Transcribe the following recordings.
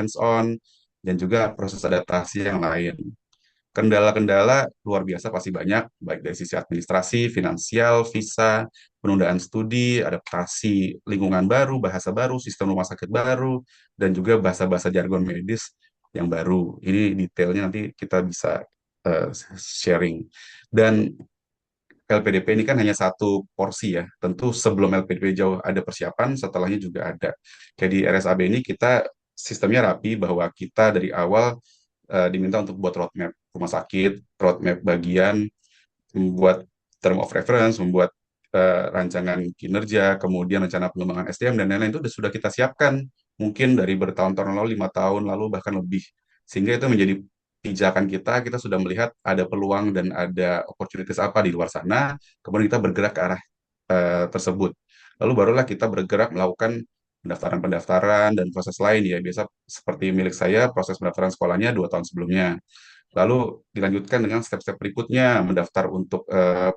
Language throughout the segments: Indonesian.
hands-on, dan juga proses adaptasi yang lain. Kendala-kendala luar biasa pasti banyak, baik dari sisi administrasi, finansial, visa, penundaan studi, adaptasi lingkungan baru, bahasa baru, sistem rumah sakit baru, dan juga bahasa-bahasa jargon medis yang baru. Ini detailnya nanti kita bisa sharing. Dan LPDP ini kan hanya satu porsi ya. Tentu sebelum LPDP jauh ada persiapan, setelahnya juga ada. Jadi RSAB ini kita sistemnya rapi bahwa kita dari awal diminta untuk buat roadmap rumah sakit, roadmap bagian, membuat term of reference, membuat rancangan kinerja, kemudian rencana pengembangan SDM dan lain-lain itu sudah kita siapkan mungkin dari bertahun-tahun lalu, 5 tahun lalu bahkan lebih, sehingga itu menjadi pijakan kita sudah melihat ada peluang dan ada opportunities apa di luar sana, kemudian kita bergerak ke arah tersebut. Lalu barulah kita bergerak melakukan pendaftaran-pendaftaran dan proses lain ya. Biasa seperti milik saya, proses pendaftaran sekolahnya 2 tahun sebelumnya. Lalu dilanjutkan dengan step-step berikutnya, mendaftar untuk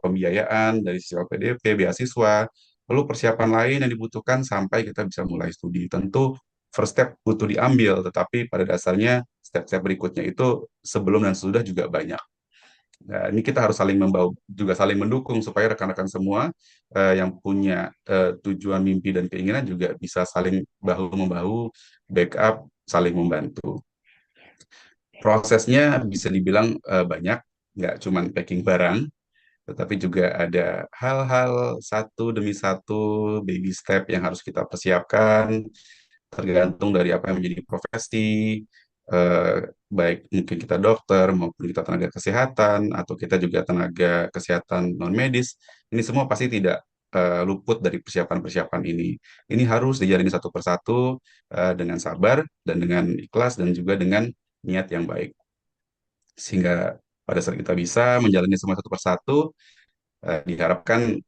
pembiayaan dari sisi LPDP, beasiswa, lalu persiapan lain yang dibutuhkan sampai kita bisa mulai studi. Tentu first step butuh diambil, tetapi pada dasarnya step-step berikutnya itu sebelum dan sesudah juga banyak. Nah, ini kita harus saling membawa, juga saling mendukung supaya rekan-rekan semua yang punya tujuan, mimpi, dan keinginan juga bisa saling bahu-membahu, backup, saling membantu. Prosesnya bisa dibilang banyak, nggak cuma packing barang, tetapi juga ada hal-hal satu demi satu baby step yang harus kita persiapkan, tergantung dari apa yang menjadi profesi, eh, baik mungkin kita dokter maupun kita tenaga kesehatan, atau kita juga tenaga kesehatan non medis, ini semua pasti tidak luput dari persiapan-persiapan ini. Ini harus dijalani satu persatu dengan sabar dan dengan ikhlas dan juga dengan niat yang baik sehingga pada saat kita bisa menjalani semua satu persatu, diharapkan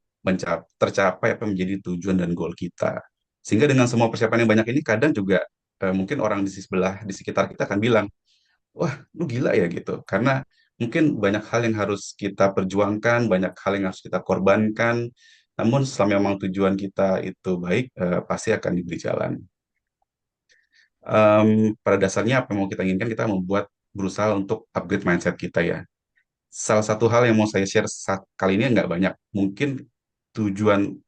tercapai apa yang menjadi tujuan dan goal kita. Sehingga dengan semua persiapan yang banyak ini, kadang juga mungkin orang di sebelah, di sekitar kita akan bilang, wah, lu gila ya gitu. Karena mungkin banyak hal yang harus kita perjuangkan, banyak hal yang harus kita korbankan, namun selama memang tujuan kita itu baik, pasti akan diberi jalan. Pada dasarnya apa yang mau kita inginkan, kita membuat berusaha untuk upgrade mindset kita ya. Salah satu hal yang mau saya share saat kali ini nggak banyak. Mungkin tujuan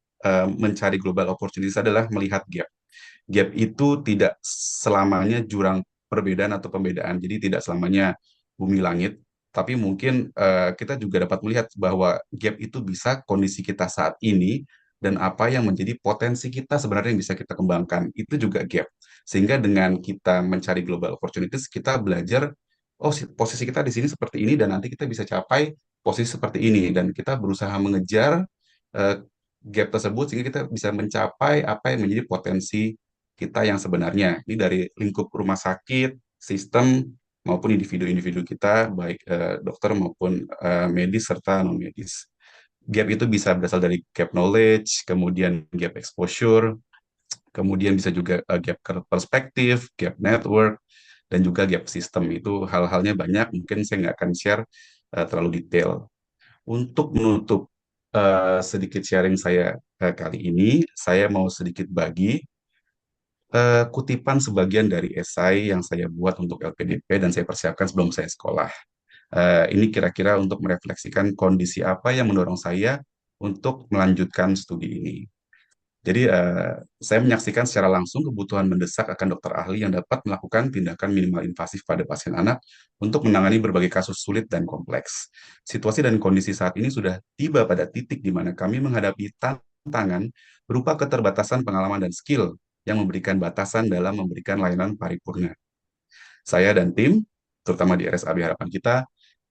mencari global opportunities adalah melihat gap. Gap itu tidak selamanya jurang perbedaan atau pembedaan. Jadi tidak selamanya bumi langit. Tapi mungkin kita juga dapat melihat bahwa gap itu bisa kondisi kita saat ini dan apa yang menjadi potensi kita sebenarnya yang bisa kita kembangkan. Itu juga gap. Sehingga dengan kita mencari global opportunities, kita belajar, oh posisi kita di sini seperti ini dan nanti kita bisa capai posisi seperti ini. Dan kita berusaha mengejar eh, gap tersebut sehingga kita bisa mencapai apa yang menjadi potensi kita yang sebenarnya. Ini dari lingkup rumah sakit, sistem, maupun individu-individu kita, baik dokter maupun medis serta non-medis. Gap itu bisa berasal dari gap knowledge, kemudian gap exposure, kemudian bisa juga gap perspektif, gap network, dan juga gap sistem. Itu hal-halnya banyak, mungkin saya nggak akan share terlalu detail. Untuk menutup sedikit sharing saya kali ini, saya mau sedikit bagi kutipan sebagian dari esai yang saya buat untuk LPDP dan saya persiapkan sebelum saya sekolah. Ini kira-kira untuk merefleksikan kondisi apa yang mendorong saya untuk melanjutkan studi ini. Jadi, saya menyaksikan secara langsung kebutuhan mendesak akan dokter ahli yang dapat melakukan tindakan minimal invasif pada pasien anak untuk menangani berbagai kasus sulit dan kompleks. Situasi dan kondisi saat ini sudah tiba pada titik di mana kami menghadapi tantangan berupa keterbatasan pengalaman dan skill yang memberikan batasan dalam memberikan layanan paripurna. Saya dan tim, terutama di RSAB Harapan Kita,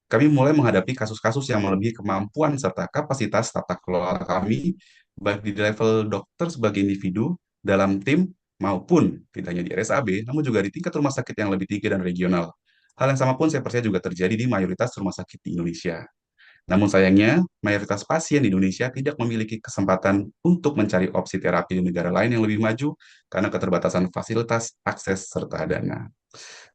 kami mulai menghadapi kasus-kasus yang melebihi kemampuan serta kapasitas tata kelola kami, baik di level dokter sebagai individu, dalam tim, maupun tidak hanya di RSAB, namun juga di tingkat rumah sakit yang lebih tinggi dan regional. Hal yang sama pun saya percaya juga terjadi di mayoritas rumah sakit di Indonesia. Namun sayangnya, mayoritas pasien di Indonesia tidak memiliki kesempatan untuk mencari opsi terapi di negara lain yang lebih maju karena keterbatasan fasilitas, akses, serta dana.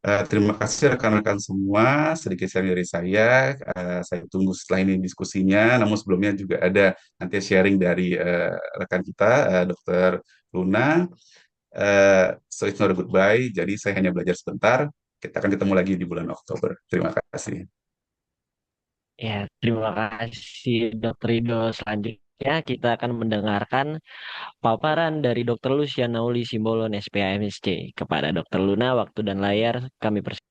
Terima kasih rekan-rekan semua, sedikit sharing dari saya. Saya tunggu setelah ini diskusinya, namun sebelumnya juga ada nanti sharing dari rekan kita, Dr. Luna. So it's not a goodbye. Jadi saya hanya belajar sebentar. Kita akan ketemu lagi di bulan Oktober. Terima kasih. Ya, terima kasih Dokter Rido. Selanjutnya kita akan mendengarkan paparan dari Dokter Luciana Uli Simbolon SPAMSC. Kepada Dokter Luna, waktu dan layar kami persilakan.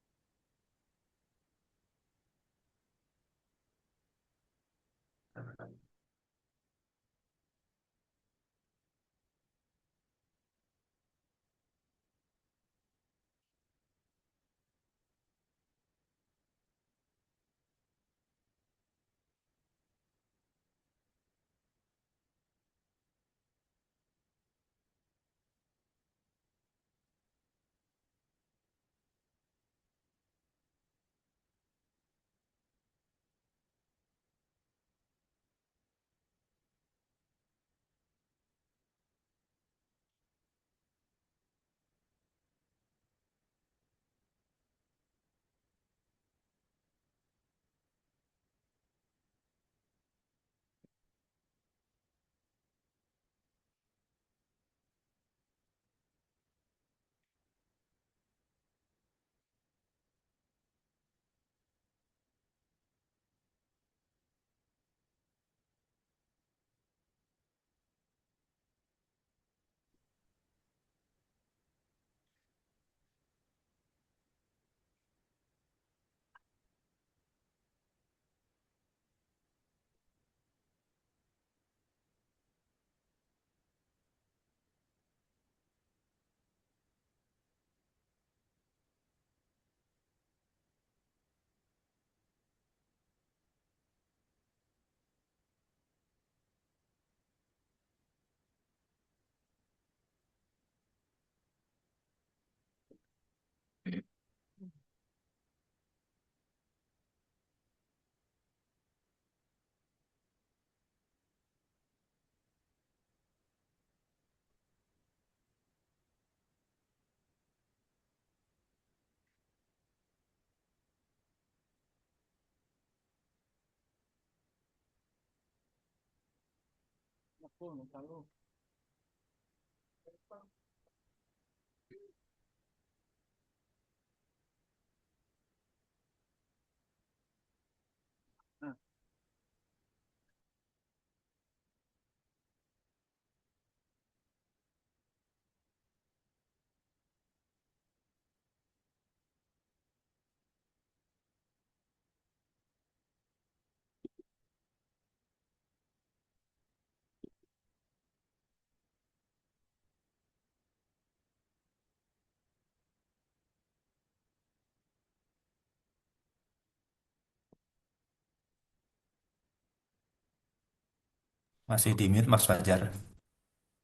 Masih di mute Mas Fajar.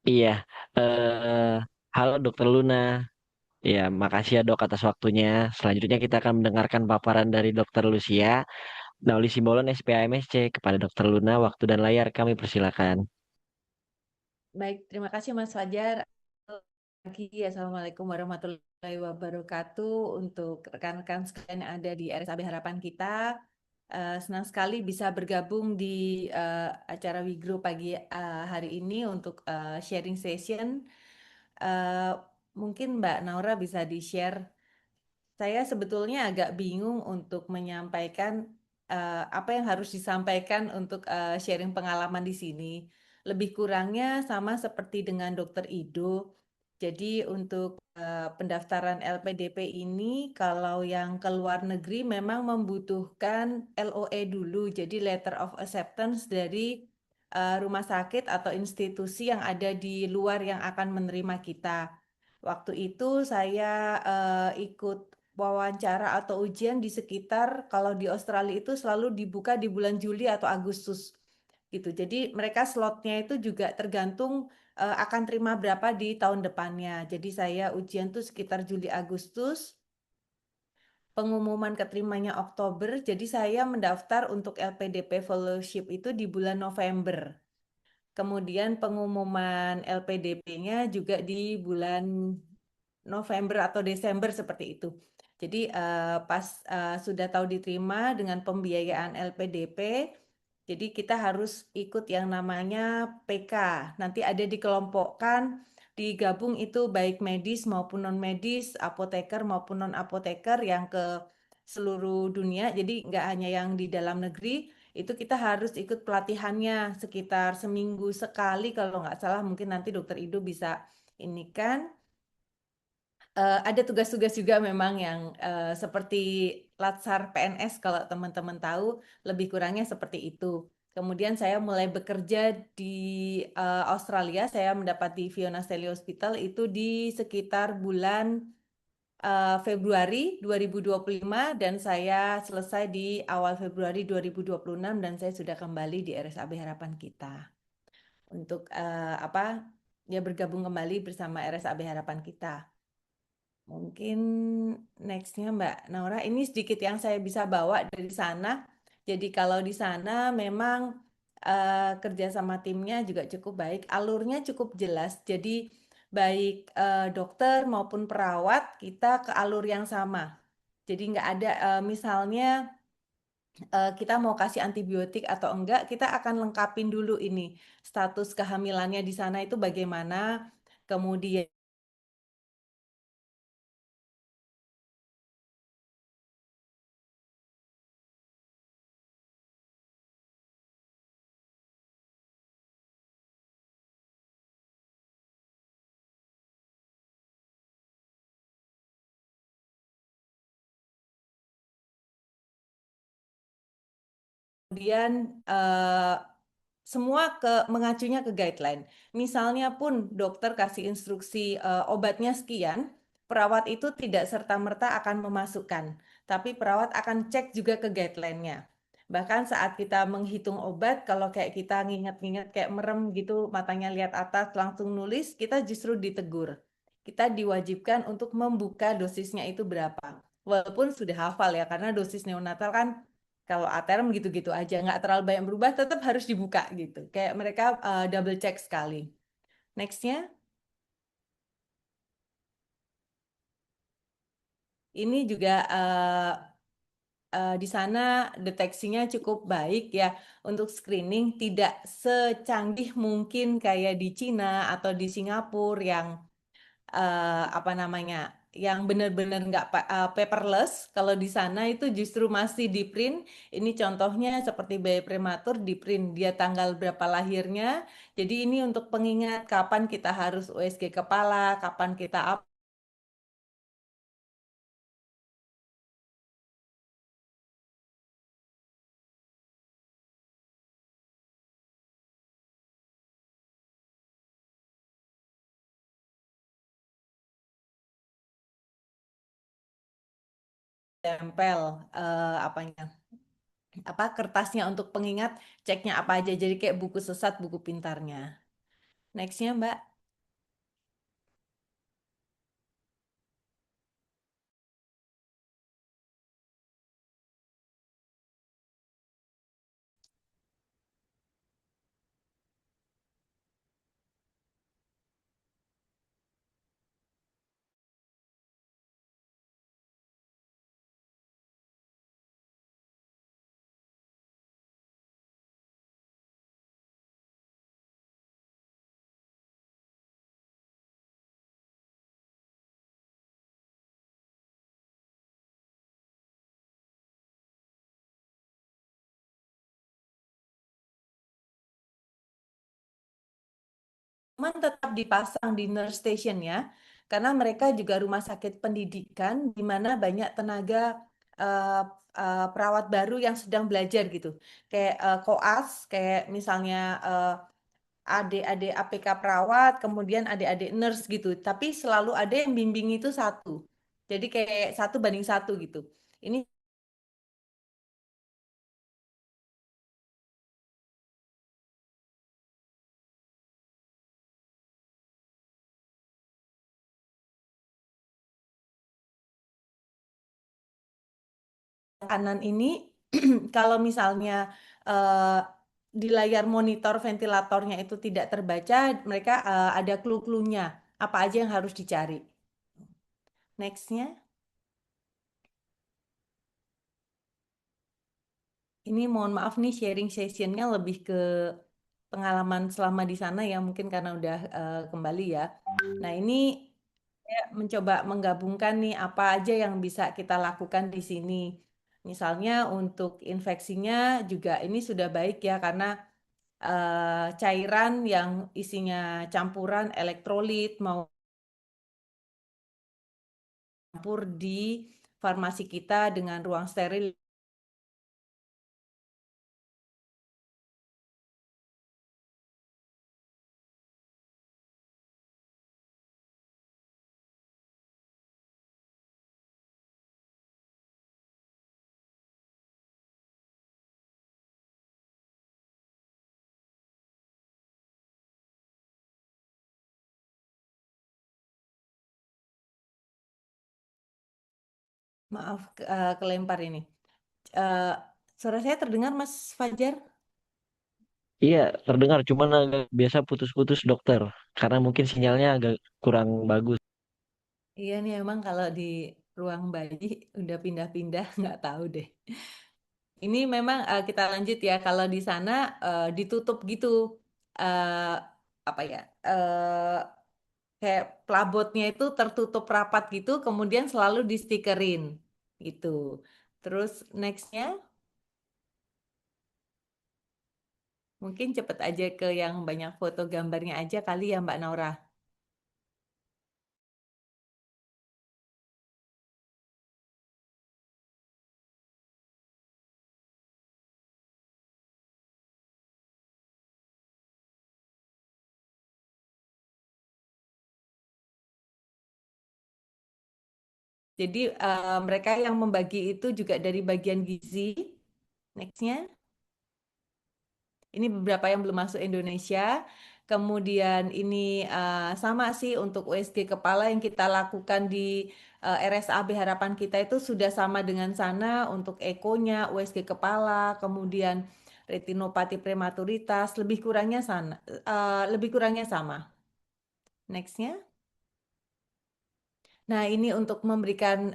Iya, eh, halo Dokter Luna. Ya, makasih ya dok atas waktunya. Selanjutnya kita akan mendengarkan paparan dari Dokter Lucia, Nauli Simbolon SPAMSC. Kepada Dokter Luna, waktu dan layar kami persilakan. Baik, terima kasih Mas Fajar. Pagi, Assalamualaikum warahmatullahi wabarakatuh untuk rekan-rekan sekalian yang ada di RSAB Harapan kita. Senang sekali bisa bergabung di acara Wigro pagi hari ini untuk sharing session. Eh, Mungkin Mbak Naura bisa di-share. Saya sebetulnya agak bingung untuk menyampaikan apa yang harus disampaikan untuk sharing pengalaman di sini. Lebih kurangnya sama seperti dengan Dokter Ido. Jadi untuk pendaftaran LPDP ini kalau yang ke luar negeri memang membutuhkan LOE dulu, jadi Letter of Acceptance dari rumah sakit atau institusi yang ada di luar yang akan menerima kita. Waktu itu saya ikut wawancara atau ujian di sekitar kalau di Australia itu selalu dibuka di bulan Juli atau Agustus gitu. Jadi mereka slotnya itu juga tergantung akan terima berapa di tahun depannya. Jadi saya ujian tuh sekitar Juli Agustus, pengumuman keterimanya Oktober. Jadi saya mendaftar untuk LPDP Fellowship itu di bulan November. Kemudian pengumuman LPDP-nya juga di bulan November atau Desember seperti itu. Jadi pas sudah tahu diterima dengan pembiayaan LPDP, jadi kita harus ikut yang namanya PK. Nanti ada dikelompokkan digabung itu baik medis maupun non medis, apoteker maupun non apoteker yang ke seluruh dunia. Jadi nggak hanya yang di dalam negeri, itu kita harus ikut pelatihannya sekitar seminggu sekali kalau nggak salah. Mungkin nanti Dokter Ido bisa ini kan. Ada tugas-tugas juga memang yang seperti Latsar PNS kalau teman-teman tahu, lebih kurangnya seperti itu. Kemudian saya mulai bekerja di Australia, saya mendapat di Fiona Stanley Hospital itu di sekitar bulan Februari 2025 dan saya selesai di awal Februari 2026 dan saya sudah kembali di RSAB Harapan Kita untuk apa ya bergabung kembali bersama RSAB Harapan Kita. Mungkin nextnya Mbak Naura, ini sedikit yang saya bisa bawa dari sana. Jadi kalau di sana memang kerja sama timnya juga cukup baik, alurnya cukup jelas. Jadi baik dokter maupun perawat kita ke alur yang sama. Jadi nggak ada misalnya kita mau kasih antibiotik atau enggak, kita akan lengkapin dulu ini status kehamilannya di sana itu bagaimana. Kemudian kemudian semua mengacunya ke guideline. Misalnya pun dokter kasih instruksi obatnya sekian, perawat itu tidak serta-merta akan memasukkan, tapi perawat akan cek juga ke guideline-nya. Bahkan saat kita menghitung obat, kalau kayak kita nginget-nginget kayak merem gitu, matanya lihat atas langsung nulis, kita justru ditegur. Kita diwajibkan untuk membuka dosisnya itu berapa. Walaupun sudah hafal ya, karena dosis neonatal kan kalau aterm gitu-gitu aja, nggak terlalu banyak berubah, tetap harus dibuka gitu. Kayak mereka double check sekali. Nextnya, ini juga di sana deteksinya cukup baik ya untuk screening, tidak secanggih mungkin kayak di Cina atau di Singapura yang apa namanya yang benar-benar nggak paperless. Kalau di sana itu justru masih di print. Ini contohnya seperti bayi prematur di print dia tanggal berapa lahirnya. Jadi ini untuk pengingat kapan kita harus USG kepala, kapan kita tempel apanya apa kertasnya untuk pengingat ceknya apa aja. Jadi kayak buku sesat, buku pintarnya. Nextnya Mbak. Cuman tetap dipasang di nurse station ya, karena mereka juga rumah sakit pendidikan di mana banyak tenaga eh, perawat baru yang sedang belajar gitu. Kayak koas, kayak misalnya adik-adik APK perawat, kemudian adik-adik nurse gitu. Tapi selalu ada yang bimbing itu satu. Jadi kayak 1 banding 1 gitu. Ini kanan ini kalau misalnya eh, di layar monitor ventilatornya itu tidak terbaca, mereka ada clue-cluenya apa aja yang harus dicari. Nextnya, ini mohon maaf nih sharing sessionnya lebih ke pengalaman selama di sana ya mungkin karena udah kembali ya. Nah, ini saya mencoba menggabungkan nih apa aja yang bisa kita lakukan di sini. Misalnya untuk infeksinya juga ini sudah baik ya karena cairan yang isinya campuran elektrolit mau campur di farmasi kita dengan ruang steril. Maaf, kelempar ini. Eh, Suara saya terdengar, Mas Fajar? Iya, terdengar, cuman agak biasa putus-putus dokter, karena mungkin sinyalnya agak kurang bagus. Iya nih, emang kalau di ruang bayi udah pindah-pindah, nggak tahu deh. Ini memang kita lanjut ya. Kalau di sana ditutup gitu, eh, apa ya? Kayak pelabotnya itu tertutup rapat gitu, kemudian selalu di stikerin gitu. Terus nextnya, mungkin cepet aja ke yang banyak foto gambarnya aja kali ya Mbak Naura. Jadi mereka yang membagi itu juga dari bagian gizi. Nextnya, ini beberapa yang belum masuk Indonesia. Kemudian ini sama sih untuk USG kepala yang kita lakukan di RSAB harapan kita itu sudah sama dengan sana untuk ekonya, USG kepala, kemudian retinopati prematuritas, lebih kurangnya sana, lebih kurangnya sama. Nextnya. Nah, ini untuk memberikan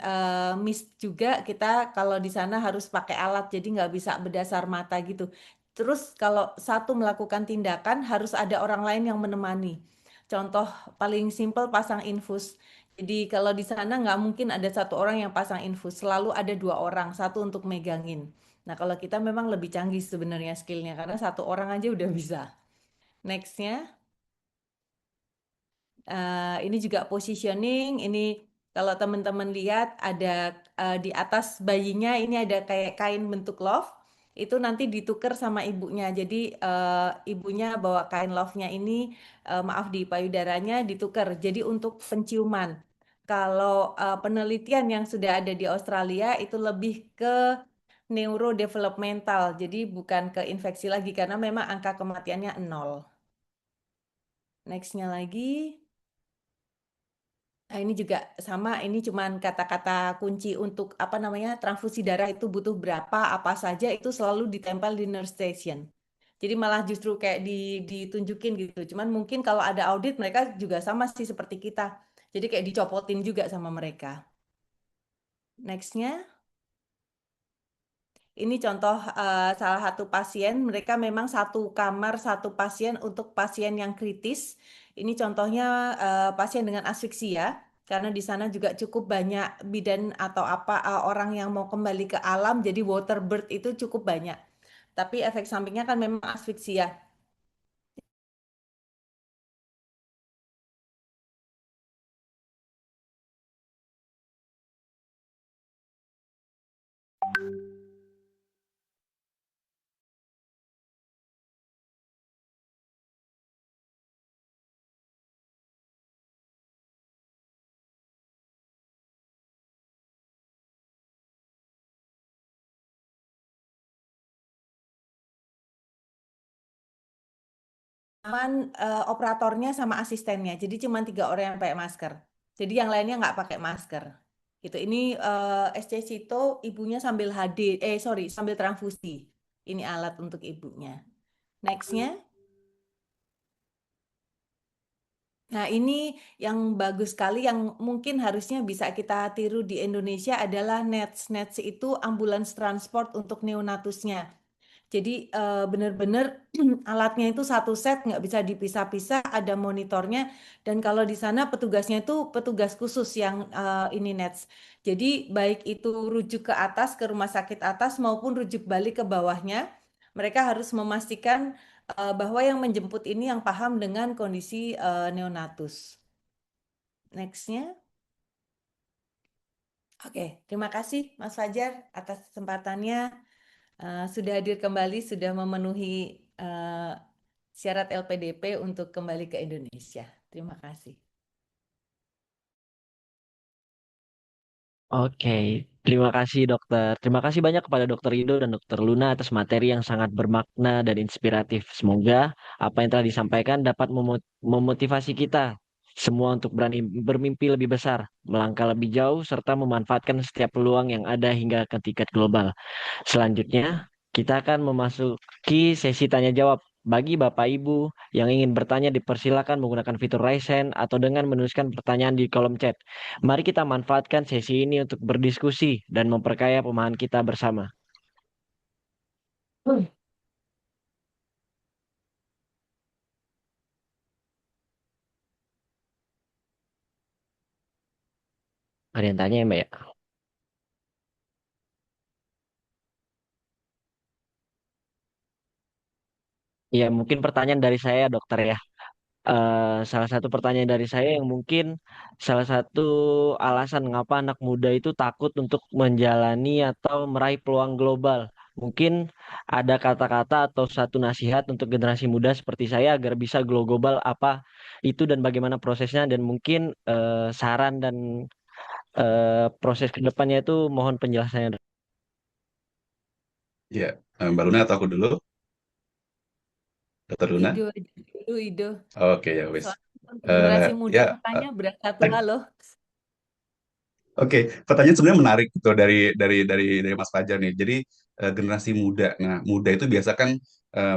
MIS juga kita kalau di sana harus pakai alat, jadi nggak bisa berdasar mata gitu. Terus kalau satu melakukan tindakan harus ada orang lain yang menemani. Contoh paling simpel pasang infus. Jadi kalau di sana nggak mungkin ada satu orang yang pasang infus, selalu ada dua orang, satu untuk megangin. Nah, kalau kita memang lebih canggih sebenarnya skillnya karena satu orang aja udah bisa. Nextnya. Ini juga positioning. Ini kalau teman-teman lihat ada di atas bayinya ini ada kayak kain bentuk love. Itu nanti ditukar sama ibunya. Jadi ibunya bawa kain love-nya ini, maaf di payudaranya ditukar. Jadi untuk penciuman. Kalau penelitian yang sudah ada di Australia itu lebih ke neurodevelopmental. Jadi bukan ke infeksi lagi karena memang angka kematiannya nol. Nextnya lagi. Nah, ini juga sama, ini cuman kata-kata kunci untuk apa namanya transfusi darah itu butuh berapa, apa saja itu selalu ditempel di nurse station. Jadi malah justru kayak ditunjukin gitu. Cuman mungkin kalau ada audit mereka juga sama sih seperti kita. Jadi kayak dicopotin juga sama mereka. Nextnya. Ini contoh salah satu pasien, mereka memang satu kamar, satu pasien untuk pasien yang kritis. Ini contohnya pasien dengan asfiksia, karena di sana juga cukup banyak bidan atau apa orang yang mau kembali ke alam, jadi waterbird itu cukup banyak. Tapi efek sampingnya kan memang asfiksia. Cuman operatornya sama asistennya, jadi cuma tiga orang yang pakai masker. Jadi yang lainnya nggak pakai masker. Gitu. Ini SC Cito ibunya sambil HD, sorry sambil transfusi. Ini alat untuk ibunya. Nextnya. Nah, ini yang bagus sekali yang mungkin harusnya bisa kita tiru di Indonesia adalah NETS. NETS itu ambulans transport untuk neonatusnya. Jadi benar-benar alatnya itu satu set, nggak bisa dipisah-pisah, ada monitornya, dan kalau di sana petugasnya itu petugas khusus yang ini Nets. Jadi baik itu rujuk ke atas, ke rumah sakit atas maupun rujuk balik ke bawahnya, mereka harus memastikan bahwa yang menjemput ini yang paham dengan kondisi neonatus. Nextnya. Oke, terima kasih Mas Fajar atas kesempatannya. Sudah hadir kembali, sudah memenuhi eh, syarat LPDP untuk kembali ke Indonesia. Terima kasih. Oke, terima kasih dokter. Terima kasih banyak kepada dokter Ido dan dokter Luna atas materi yang sangat bermakna dan inspiratif. Semoga apa yang telah disampaikan dapat memotivasi kita semua untuk berani bermimpi lebih besar, melangkah lebih jauh, serta memanfaatkan setiap peluang yang ada hingga ke tingkat global. Selanjutnya, kita akan memasuki sesi tanya jawab. Bagi Bapak Ibu yang ingin bertanya, dipersilakan menggunakan fitur Raise Hand atau dengan menuliskan pertanyaan di kolom chat. Mari kita manfaatkan sesi ini untuk berdiskusi dan memperkaya pemahaman kita bersama. Ada yang tanya ya, Mbak ya? Ya, mungkin pertanyaan dari saya, dokter ya. Salah satu pertanyaan dari saya yang mungkin salah satu alasan mengapa anak muda itu takut untuk menjalani atau meraih peluang global. Mungkin ada kata-kata atau satu nasihat untuk generasi muda seperti saya agar bisa global apa itu dan bagaimana prosesnya dan mungkin saran dan proses ke depannya itu mohon penjelasannya. Ya, Mbak Luna atau aku dulu, Dokter Luna. Ido aja dulu, Ido. Oke ya wes. Soalnya untuk generasi muda Ya, makanya berasa tua loh. oke, pertanyaan sebenarnya menarik gitu dari Mas Fajar nih. Jadi generasi muda. Nah, muda itu biasa kan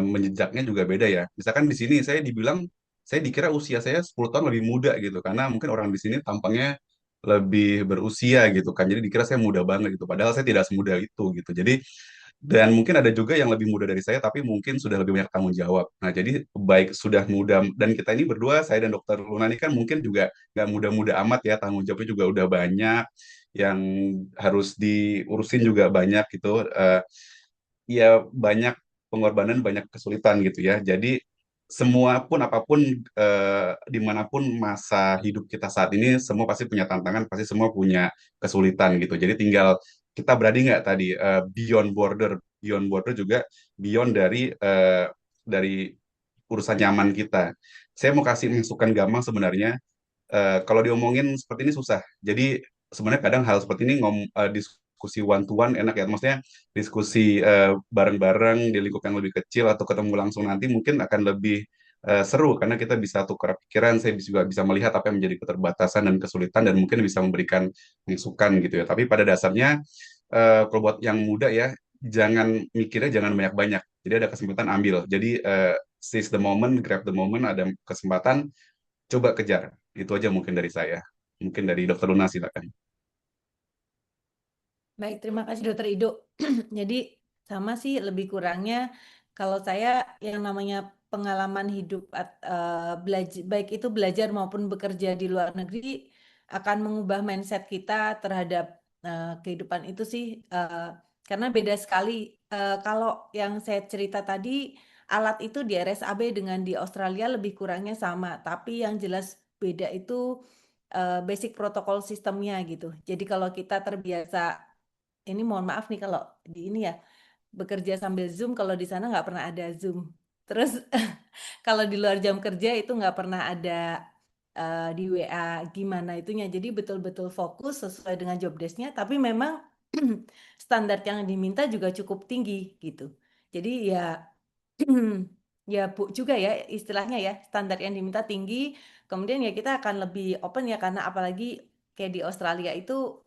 menjejaknya juga beda ya. Misalkan di sini saya dibilang saya dikira usia saya 10 tahun lebih muda gitu karena mungkin orang di sini tampangnya lebih berusia gitu kan. Jadi dikira saya muda banget gitu. Padahal saya tidak semuda itu gitu. Jadi dan mungkin ada juga yang lebih muda dari saya tapi mungkin sudah lebih banyak tanggung jawab. Nah, jadi baik sudah muda dan kita ini berdua saya dan Dokter Luna ini kan mungkin juga nggak muda-muda amat ya, tanggung jawabnya juga udah banyak yang harus diurusin juga banyak gitu. Ya banyak pengorbanan, banyak kesulitan gitu ya. Jadi semua pun apapun dimanapun masa hidup kita saat ini, semua pasti punya tantangan, pasti semua punya kesulitan gitu. Jadi tinggal kita berani nggak tadi beyond border juga beyond dari urusan nyaman kita. Saya mau kasih masukan gampang sebenarnya kalau diomongin seperti ini susah. Jadi sebenarnya kadang hal seperti ini diskusi one to one enak ya. Maksudnya diskusi bareng-bareng di lingkup yang lebih kecil atau ketemu langsung nanti mungkin akan lebih seru karena kita bisa tukar pikiran. Saya juga bisa melihat apa yang menjadi keterbatasan dan kesulitan dan mungkin bisa memberikan masukan gitu ya. Tapi pada dasarnya kalau buat yang muda ya jangan mikirnya jangan banyak-banyak. Jadi ada kesempatan ambil. Jadi seize the moment, grab the moment, ada kesempatan coba kejar. Itu aja mungkin dari saya. Mungkin dari Dokter Luna silakan. Baik, terima kasih Dokter Ido. Jadi sama sih lebih kurangnya kalau saya yang namanya pengalaman hidup belajar baik itu belajar maupun bekerja di luar negeri akan mengubah mindset kita terhadap kehidupan itu sih karena beda sekali. Kalau yang saya cerita tadi alat itu di RSAB dengan di Australia lebih kurangnya sama, tapi yang jelas beda itu basic protokol sistemnya gitu. Jadi kalau kita terbiasa ini mohon maaf nih kalau di ini ya bekerja sambil Zoom, kalau di sana nggak pernah ada Zoom. Terus kalau di luar jam kerja itu nggak pernah ada di WA gimana itunya. Jadi betul-betul fokus sesuai dengan job desk-nya, tapi memang standar yang diminta juga cukup tinggi gitu. Jadi ya ya Bu juga ya istilahnya ya standar yang diminta tinggi. Kemudian ya kita akan lebih open ya karena apalagi kayak di Australia itu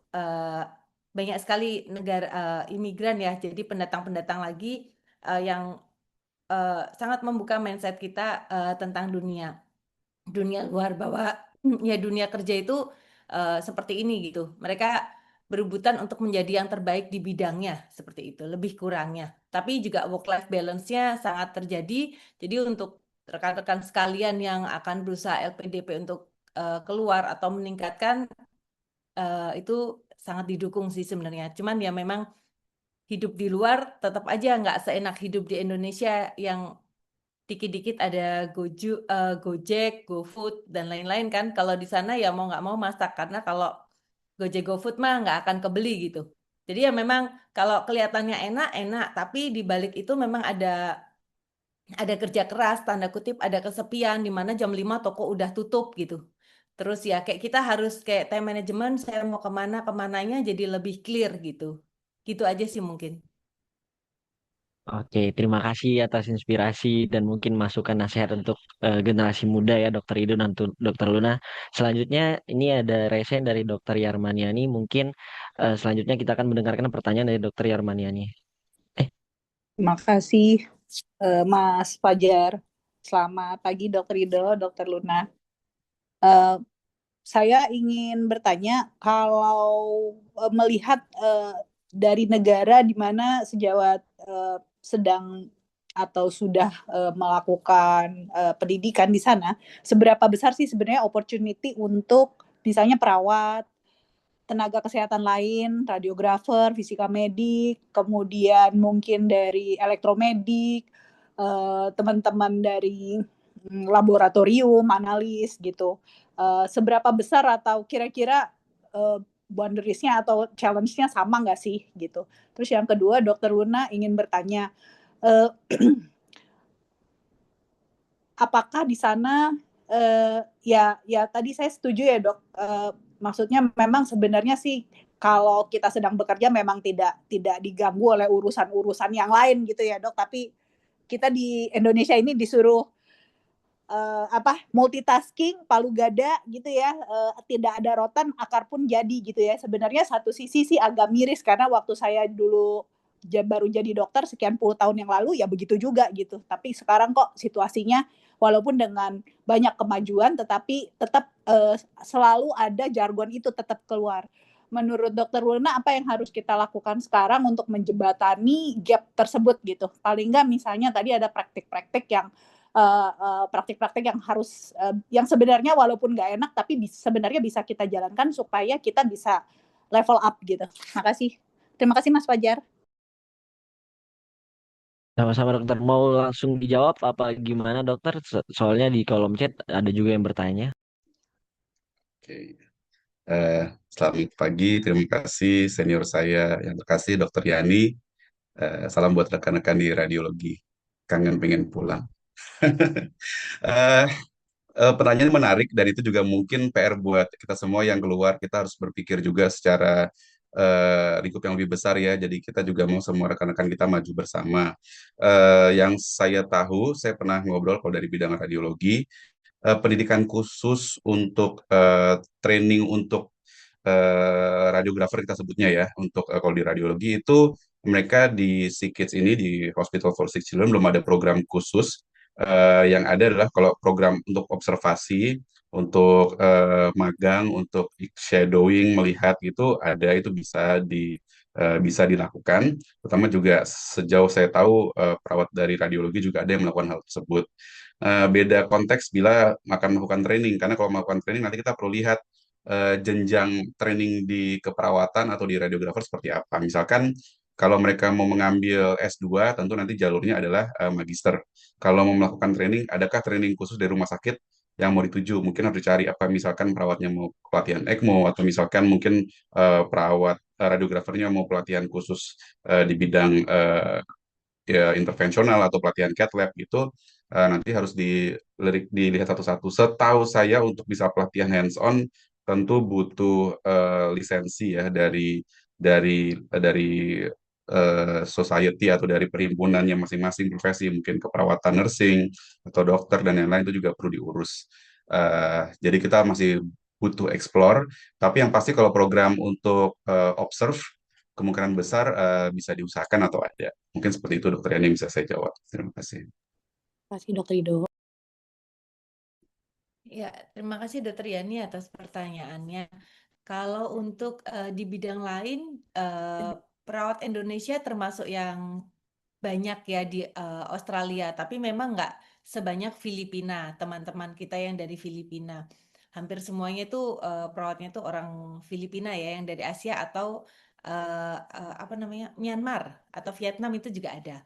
banyak sekali negara imigran ya. Jadi pendatang-pendatang lagi yang sangat membuka mindset kita tentang dunia dunia luar bahwa ya dunia kerja itu seperti ini gitu. Mereka berebutan untuk menjadi yang terbaik di bidangnya, seperti itu, lebih kurangnya. Tapi juga work-life balance-nya sangat terjadi. Jadi untuk rekan-rekan sekalian yang akan berusaha LPDP untuk keluar atau meningkatkan, itu sangat didukung sih sebenarnya. Cuman ya memang hidup di luar tetap aja nggak seenak hidup di Indonesia yang dikit-dikit ada Gojek, GoFood, dan lain-lain kan. Kalau di sana ya mau nggak mau masak, karena kalau Gojek GoFood mah nggak akan kebeli gitu. Jadi ya memang kalau kelihatannya enak, enak. Tapi di balik itu memang ada kerja keras, tanda kutip ada kesepian, di mana jam 5 toko udah tutup gitu. Terus ya kayak kita harus kayak time management, saya mau kemana, kemananya jadi lebih clear gitu. Gitu aja sih mungkin. Oke, terima kasih atas inspirasi dan mungkin masukan nasihat untuk generasi muda ya, Dokter Ido dan Dokter Luna. Selanjutnya ini ada resen dari Dokter Yarmaniani. Mungkin selanjutnya kita akan mendengarkan pertanyaan dari Dokter Yarmaniani. Eh, Terima kasih Mas Fajar. Selamat pagi Dokter Ido, Dokter Luna. Eh, saya ingin bertanya kalau melihat dari negara di mana sejawat sedang atau sudah melakukan pendidikan di sana, seberapa besar sih sebenarnya opportunity untuk misalnya perawat, tenaga kesehatan lain, radiografer, fisika medik, kemudian mungkin dari elektromedik, teman-teman dari laboratorium, analis gitu. Seberapa besar atau kira-kira boundariesnya atau challenge-nya sama nggak sih gitu. Terus yang kedua, Dokter Luna ingin bertanya, uh, apakah di sana ya tadi saya setuju ya dok, maksudnya memang sebenarnya sih kalau kita sedang bekerja memang tidak diganggu oleh urusan-urusan yang lain gitu ya dok, tapi kita di Indonesia ini disuruh multitasking, palu gada gitu ya, tidak ada rotan akar pun jadi gitu ya. Sebenarnya satu sisi sih agak miris karena waktu saya dulu baru jadi dokter sekian puluh tahun yang lalu ya begitu juga gitu. Tapi sekarang kok situasinya walaupun dengan banyak kemajuan tetapi tetap selalu ada jargon itu tetap keluar. Menurut Dokter Luna apa yang harus kita lakukan sekarang untuk menjembatani gap tersebut gitu? Paling nggak misalnya tadi ada praktik-praktik yang praktik-praktik yang harus yang sebenarnya walaupun nggak enak tapi sebenarnya bisa kita jalankan supaya kita bisa level up gitu. Terima kasih Mas Fajar. sama-sama dokter. Mau langsung dijawab apa gimana dokter? Soalnya di kolom chat ada juga yang bertanya. Oke. Eh, Selamat pagi, terima kasih senior saya yang terkasih Dokter Yani. Salam buat rekan-rekan di radiologi. Kangen pengen pulang. Eh, Pertanyaan menarik dan itu juga mungkin PR buat kita semua yang keluar. Kita harus berpikir juga secara lingkup yang lebih besar ya. Jadi kita juga mau semua rekan-rekan kita maju bersama. Yang saya tahu, saya pernah ngobrol kalau dari bidang radiologi, pendidikan khusus untuk training untuk radiografer kita sebutnya ya, untuk kalau di radiologi itu mereka di SickKids ini di Hospital for Sick Children belum ada program khusus. Yang ada adalah kalau program untuk observasi, untuk magang, untuk shadowing, melihat gitu ada, itu bisa dilakukan. Terutama juga sejauh saya tahu perawat dari radiologi juga ada yang melakukan hal tersebut. Beda konteks bila akan melakukan training, karena kalau melakukan training nanti kita perlu lihat jenjang training di keperawatan atau di radiografer seperti apa. Misalkan kalau mereka mau mengambil S2, tentu nanti jalurnya adalah magister. Kalau mau melakukan training, adakah training khusus dari rumah sakit yang mau dituju? Mungkin harus dicari apa, misalkan perawatnya mau pelatihan ECMO, atau misalkan mungkin perawat radiografernya mau pelatihan khusus di bidang ya, intervensional atau pelatihan cath lab gitu, nanti harus dilihat satu-satu. Setahu saya untuk bisa pelatihan hands on tentu butuh lisensi ya dari society atau dari perhimpunannya masing-masing profesi, mungkin keperawatan nursing atau dokter dan yang lain itu juga perlu diurus. Jadi kita masih butuh explore, tapi yang pasti kalau program untuk observe kemungkinan besar bisa diusahakan atau ada. Mungkin seperti itu dokter Yani yang bisa saya jawab. Terima kasih. Terima kasih Dokter Ido. Ya, terima kasih Dokter Yani atas pertanyaannya. Kalau untuk di bidang lain, perawat Indonesia termasuk yang banyak ya di Australia, tapi memang nggak sebanyak Filipina, teman-teman kita yang dari Filipina. Hampir semuanya itu perawatnya itu orang Filipina ya, yang dari Asia atau apa namanya, Myanmar atau Vietnam itu juga ada.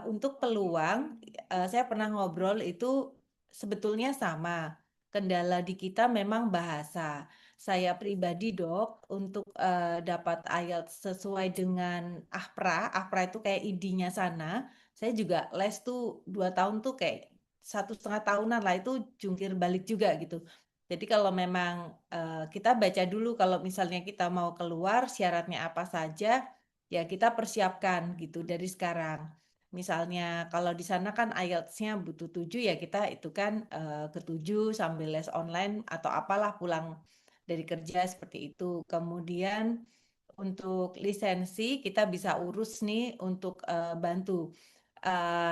Untuk peluang, saya pernah ngobrol itu sebetulnya sama. Kendala di kita memang bahasa. Saya pribadi dok, untuk dapat IELTS sesuai dengan AHPRA itu kayak ID-nya sana. Saya juga les tuh 2 tahun tuh kayak 1,5 tahunan lah itu jungkir balik juga gitu. Jadi kalau memang kita baca dulu kalau misalnya kita mau keluar syaratnya apa saja, ya kita persiapkan gitu dari sekarang. Misalnya kalau di sana kan IELTS-nya butuh 7 ya kita itu kan ke-7 sambil les online atau apalah pulang dari kerja seperti itu. Kemudian untuk lisensi kita bisa urus nih untuk bantu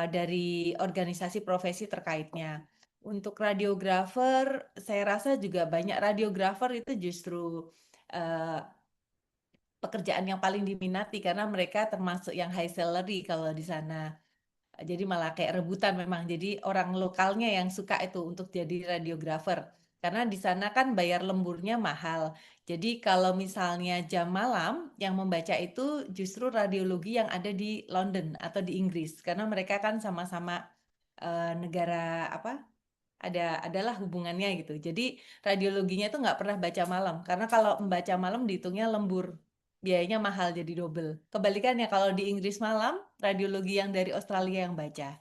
dari organisasi profesi terkaitnya. Untuk radiografer, saya rasa juga banyak radiografer itu justru eh, pekerjaan yang paling diminati karena mereka termasuk yang high salary kalau di sana. Jadi malah kayak rebutan memang. Jadi orang lokalnya yang suka itu untuk jadi radiografer. Karena di sana kan bayar lemburnya mahal. Jadi kalau misalnya jam malam yang membaca itu justru radiologi yang ada di London atau di Inggris. Karena mereka kan sama-sama negara apa? Adalah hubungannya gitu. Jadi radiologinya itu nggak pernah baca malam. Karena kalau membaca malam dihitungnya lembur. Biayanya mahal jadi double. Kebalikannya kalau di Inggris malam, radiologi yang dari Australia yang baca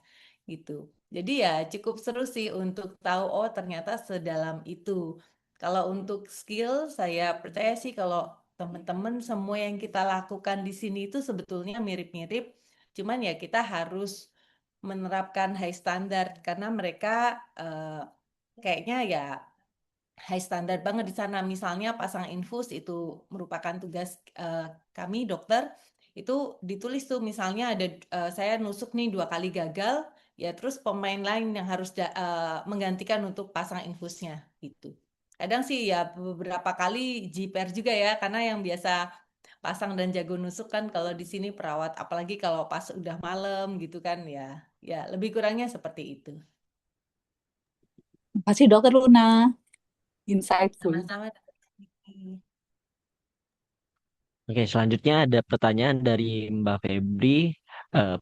gitu. Jadi ya cukup seru sih untuk tahu oh ternyata sedalam itu. Kalau untuk skill saya percaya sih kalau teman-teman semua yang kita lakukan di sini itu sebetulnya mirip-mirip. Cuman ya kita harus menerapkan high standard karena mereka kayaknya ya high standard banget di sana. Misalnya pasang infus itu merupakan tugas kami dokter. Itu ditulis tuh misalnya ada saya nusuk nih 2 kali gagal, ya terus pemain lain yang harus menggantikan untuk pasang infusnya gitu. Kadang sih ya beberapa kali jiper juga ya karena yang biasa pasang dan jago nusuk kan kalau di sini perawat, apalagi kalau pas udah malam gitu kan ya, ya lebih kurangnya seperti itu. Makasih Dokter Luna, insightful. Sama-sama. Oke, selanjutnya ada pertanyaan dari Mbak Febri.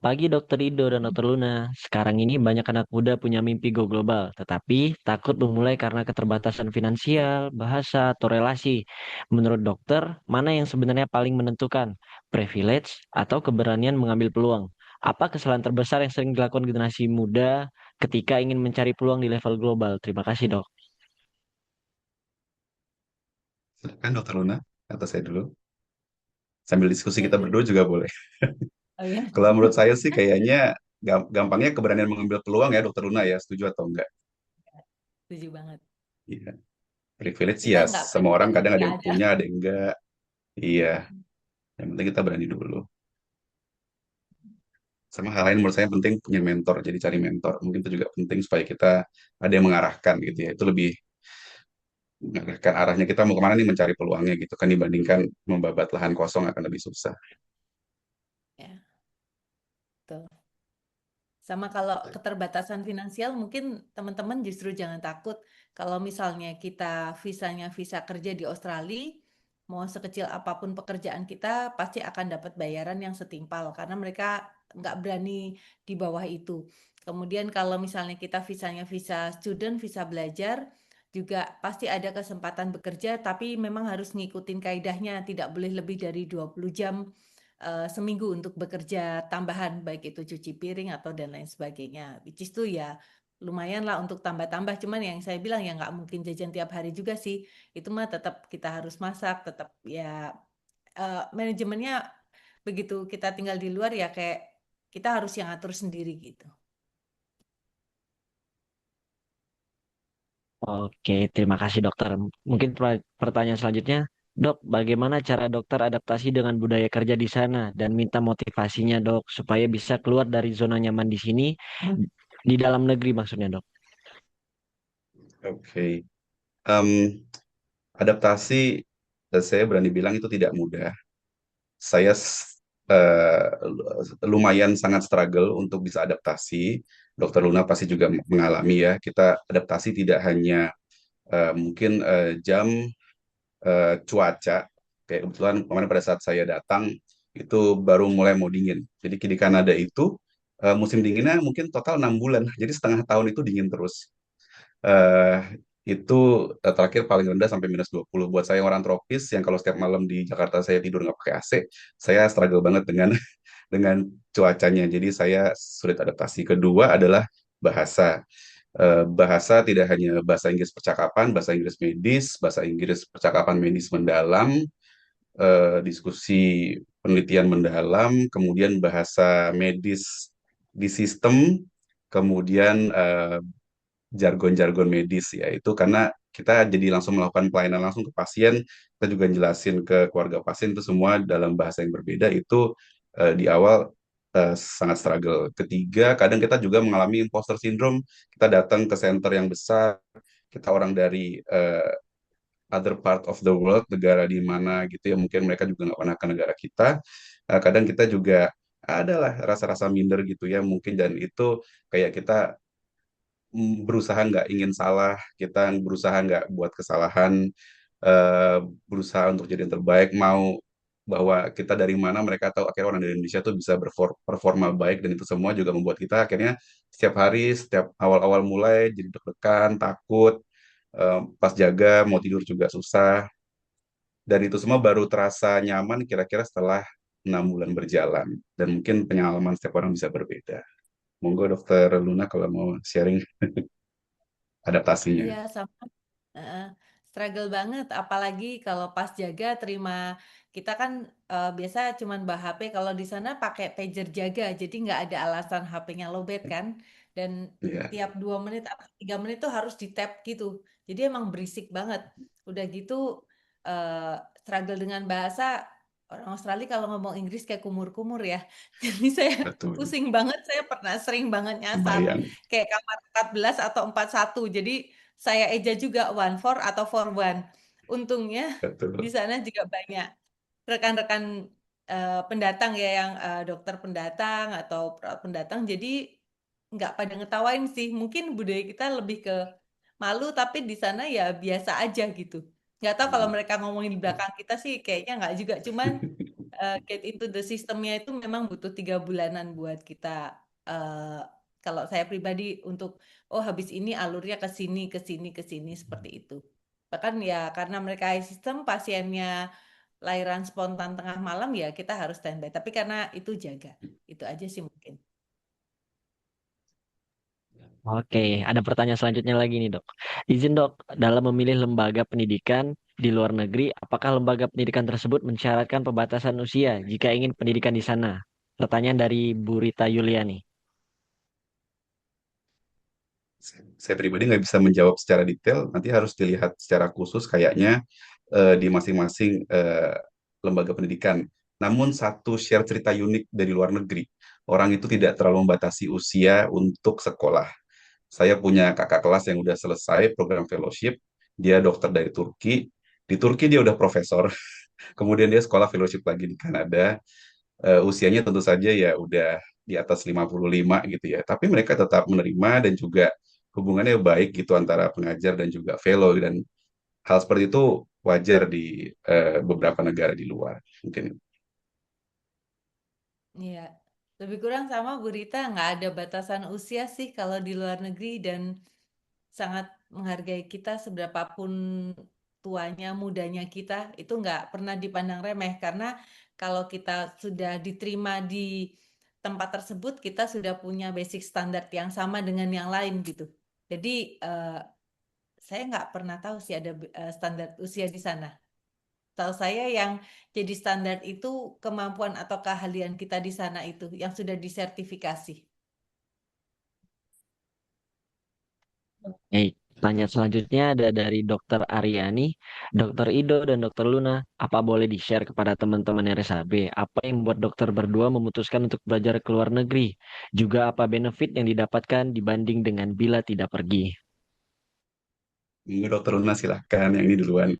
Pagi Dokter Ido dan Dokter Luna. Sekarang ini banyak anak muda punya mimpi go global, tetapi takut memulai karena keterbatasan finansial, bahasa, atau relasi. Menurut dokter, mana yang sebenarnya paling menentukan? Privilege atau keberanian mengambil peluang? Apa kesalahan terbesar yang sering dilakukan generasi muda ketika ingin mencari peluang di level global? Terima kasih, Dok. Silakan Dokter Luna, atau saya dulu. Sambil diskusi Saya kita dulu. berdua juga boleh. Oh ya, Kalau menurut saya sih kayaknya gampangnya keberanian mengambil peluang ya Dokter Luna ya, setuju atau enggak? setuju banget. Iya. Privilege Kita ya nggak semua orang privilege kadang ada nggak yang ada. punya, ada yang enggak. Iya, yang penting kita berani dulu. Sama hal lain menurut saya penting punya mentor, jadi cari mentor. Mungkin itu juga penting supaya kita ada yang mengarahkan gitu ya. Itu lebih mengarahkan arahnya kita mau kemana nih mencari peluangnya gitu kan dibandingkan membabat lahan kosong akan lebih susah. Ya, betul. Sama kalau keterbatasan finansial, mungkin teman-teman justru jangan takut. Kalau misalnya kita visanya visa kerja di Australia, mau sekecil apapun pekerjaan kita, pasti akan dapat bayaran yang setimpal karena mereka nggak berani di bawah itu. Kemudian kalau misalnya kita visanya visa student, visa belajar, juga pasti ada kesempatan bekerja, tapi memang harus ngikutin kaidahnya, tidak boleh lebih dari 20 jam seminggu untuk bekerja tambahan baik itu cuci piring atau dan lain sebagainya. Which is tuh ya lumayan lah untuk tambah-tambah. Cuman yang saya bilang ya nggak mungkin jajan tiap hari juga sih. Itu mah tetap kita harus masak, tetap ya manajemennya begitu kita tinggal di luar ya kayak kita harus yang atur sendiri gitu. Oke, terima kasih dokter. Mungkin pertanyaan selanjutnya, dok, bagaimana cara dokter adaptasi dengan budaya kerja di sana dan minta motivasinya dok supaya bisa keluar dari zona nyaman di sini di dalam negeri maksudnya dok. Oke. Em, Adaptasi, saya berani bilang itu tidak mudah. Saya eh, lumayan sangat struggle untuk bisa adaptasi. Dokter Luna pasti juga mengalami ya. Kita adaptasi tidak hanya mungkin jam, cuaca. Kayak kebetulan kemarin pada saat saya datang itu baru mulai mau dingin. Jadi di Kanada itu musim dinginnya mungkin total 6 bulan. Jadi setengah tahun itu dingin terus. eh itu terakhir paling rendah sampai -20. Buat saya yang orang tropis yang kalau setiap malam di Jakarta saya tidur nggak pakai AC, saya struggle banget dengan dengan cuacanya. Jadi saya sulit adaptasi. Kedua adalah bahasa. Bahasa tidak hanya bahasa Inggris percakapan, bahasa Inggris medis, bahasa Inggris percakapan medis mendalam, diskusi penelitian mendalam, kemudian bahasa medis di sistem, kemudian jargon-jargon medis ya itu karena kita jadi langsung melakukan pelayanan langsung ke pasien, kita juga jelasin ke keluarga pasien itu semua dalam bahasa yang berbeda itu di awal sangat struggle. Ketiga, kadang kita juga mengalami imposter syndrome. Kita datang ke center yang besar, kita orang dari other part of the world, negara di mana gitu ya, mungkin mereka juga nggak pernah ke negara kita. Kadang kita juga adalah rasa-rasa minder gitu ya mungkin dan itu kayak kita berusaha nggak ingin salah, kita berusaha nggak buat kesalahan, eh, berusaha untuk jadi yang terbaik, mau bahwa kita dari mana mereka tahu akhirnya orang dari Indonesia tuh bisa performa baik dan itu semua juga membuat kita akhirnya setiap hari, setiap awal-awal mulai jadi deg-degan, takut, pas jaga mau tidur juga susah dan itu semua baru terasa nyaman kira-kira setelah 6 bulan berjalan dan mungkin pengalaman setiap orang bisa berbeda. Monggo Dokter Luna kalau mau sharing adaptasinya. Iya, sama. Heeh. Struggle banget, apalagi kalau pas jaga terima kita kan biasa cuman bawa HP, kalau di sana pakai pager jaga, jadi nggak ada alasan HP-nya lowbat kan, dan Iya, tiap 2 menit atau 3 menit tuh harus di tap gitu, jadi emang berisik banget. Udah gitu eh, struggle dengan bahasa, orang Australia kalau ngomong Inggris kayak kumur-kumur ya, jadi saya betul. pusing banget, saya pernah sering banget nyasar Bayang, kayak kamar 14 atau 41. Jadi saya eja juga 14 atau 41. Untungnya di betul. sana juga banyak rekan-rekan pendatang ya, yang dokter pendatang atau perawat pendatang. Jadi nggak pada ngetawain sih. Mungkin budaya kita lebih ke malu, tapi di sana ya biasa aja gitu. Nggak tahu kalau mereka ngomongin di belakang kita sih kayaknya nggak juga. Cuman get into the systemnya itu memang butuh 3 bulanan buat kita. eh, Kalau saya pribadi untuk oh habis ini alurnya ke sini ke sini ke sini seperti itu. Bahkan ya karena mereka sistem pasiennya lahiran spontan tengah malam ya kita harus standby. Tapi karena itu jaga, itu aja sih mungkin. Oke, ada pertanyaan selanjutnya lagi nih dok. Izin dok, dalam memilih lembaga pendidikan di luar negeri, apakah lembaga pendidikan tersebut mensyaratkan pembatasan usia jika ingin pendidikan di sana? Pertanyaan dari Bu Rita Yuliani. Saya pribadi nggak bisa menjawab secara detail, nanti harus dilihat secara khusus kayaknya di masing-masing lembaga pendidikan. Namun satu share cerita unik dari luar negeri, orang itu tidak terlalu membatasi usia untuk sekolah. Saya punya kakak kelas yang udah selesai program fellowship, dia dokter dari Turki. Di Turki dia udah profesor, kemudian dia sekolah fellowship lagi di Kanada. Usianya tentu saja ya udah di atas 55 gitu ya. Tapi mereka tetap menerima dan juga hubungannya baik gitu antara pengajar dan juga fellow dan hal seperti itu wajar di beberapa negara di luar. Mungkin Iya, lebih kurang sama Bu Rita, nggak ada batasan usia sih kalau di luar negeri, dan sangat menghargai kita seberapapun tuanya, mudanya kita, itu nggak pernah dipandang remeh, karena kalau kita sudah diterima di tempat tersebut, kita sudah punya basic standar yang sama dengan yang lain gitu. Jadi saya nggak pernah tahu sih ada standar usia di sana. Tahu saya yang jadi standar itu kemampuan atau keahlian kita di sana itu yang sudah disertifikasi. Tanya selanjutnya ada dari Dokter Aryani, Dokter Ido, dan Dokter Luna. Apa boleh di-share kepada teman-teman RSAB? Apa yang membuat dokter berdua memutuskan untuk belajar ke luar negeri? Juga apa benefit yang didapatkan dibanding dengan bila tidak pergi? Minggu Dokter Luna silahkan yang ini duluan.